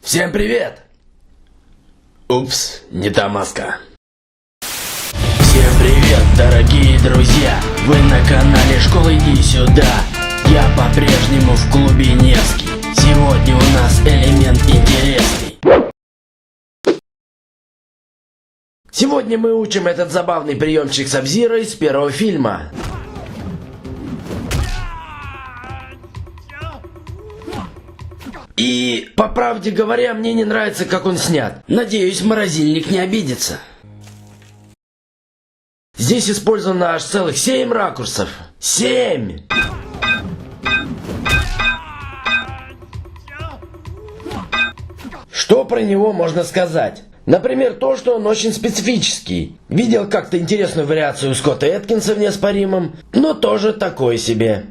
Всем привет! Упс, не та маска. Всем привет, дорогие друзья! Вы на канале Школа Иди Сюда. Я по-прежнему в клубе Невский. Сегодня у нас элемент интересный. Сегодня мы учим этот забавный приемчик Саб-Зиро из первого фильма. И, по правде говоря, мне не нравится, как он снят. Надеюсь, морозильник не обидится. Здесь использовано аж целых 7 ракурсов. 7! Что про него можно сказать? Например, то, что он очень специфический. Видел как-то интересную вариацию Скотта Эткинса в «Неоспоримом», но тоже такой себе.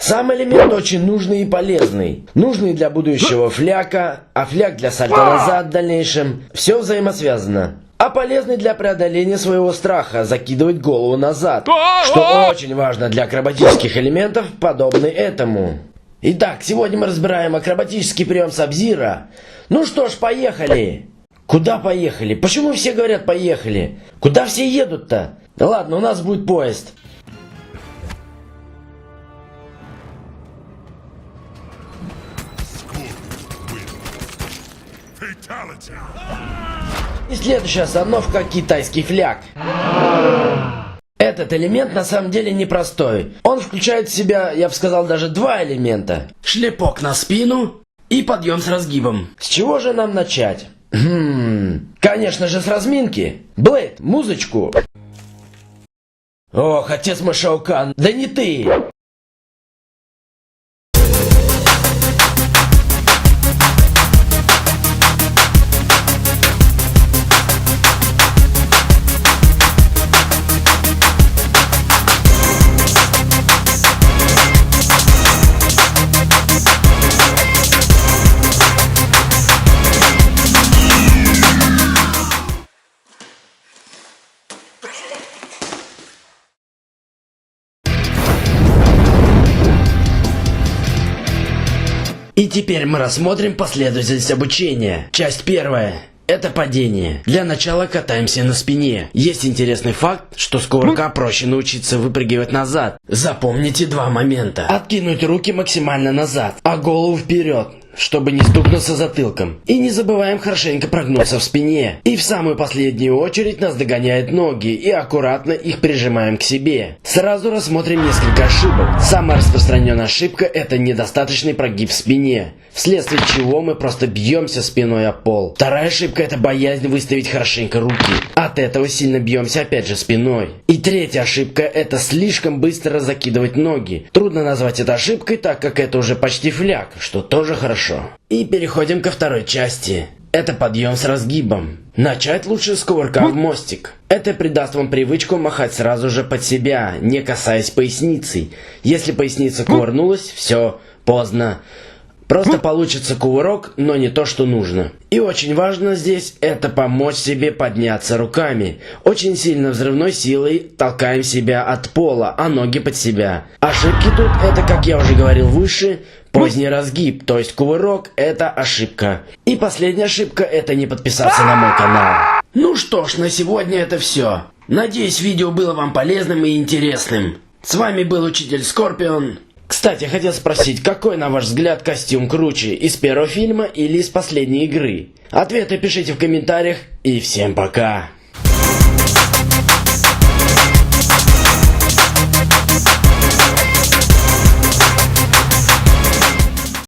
Сам элемент очень нужный и полезный. Нужный для будущего фляка, а фляк для сальто назад в дальнейшем. Все взаимосвязано. А полезный для преодоления своего страха закидывать голову назад. Что очень важно для акробатических элементов, подобный этому. Итак, сегодня мы разбираем акробатический прием Саб-Зиро. Ну что ж, поехали! Куда поехали? Почему все говорят поехали? Куда все едут-то? Ладно, у нас будет поезд. И следующая остановка — китайский фляк. Этот элемент на самом деле непростой. Он включает в себя, я бы сказал, даже 2 элемента. Шлепок на спину и подъем с разгибом. С чего же нам начать? Конечно же с разминки. Блейд, музычку. Ох, отец мой Шао Кан, да не ты! И теперь мы рассмотрим последовательность обучения. Часть первая. Это падение. Для начала катаемся на спине. Есть интересный факт, что с кувырка проще научиться выпрыгивать назад. Запомните 2 момента. Откинуть руки максимально назад, а голову вперед, чтобы не стукнуться затылком. И не забываем хорошенько прогнуться в спине. И в самую последнюю очередь нас догоняют ноги, и аккуратно их прижимаем к себе. Сразу рассмотрим несколько ошибок. Самая распространенная ошибка — это недостаточный прогиб в спине, вследствие чего мы просто бьемся спиной о пол. Вторая ошибка — это боязнь выставить хорошенько руки. От этого сильно бьемся опять же спиной. И третья ошибка — это слишком быстро закидывать ноги. Трудно назвать это ошибкой, так как это уже почти фляк, что тоже хорошо. И переходим ко второй части. Это подъем с разгибом. Начать лучше с кувырка в мостик. Это придаст вам привычку махать сразу же под себя, не касаясь поясницы. Если поясница кувырнулась, все, поздно. Просто получится кувырок, но не то, что нужно. И очень важно здесь это помочь себе подняться руками. Очень сильно взрывной силой толкаем себя от пола, а ноги под себя. Ошибки тут — это, как я уже говорил выше, поздний разгиб, то есть кувырок — это ошибка. И последняя ошибка — это не подписаться на мой канал. Ну что ж, на сегодня это все. Надеюсь, видео было вам полезным и интересным. С вами был Учитель Скорпион. Кстати, хотел спросить, какой, на ваш взгляд, костюм круче, из первого фильма или из последней игры? Ответы пишите в комментариях, и всем пока!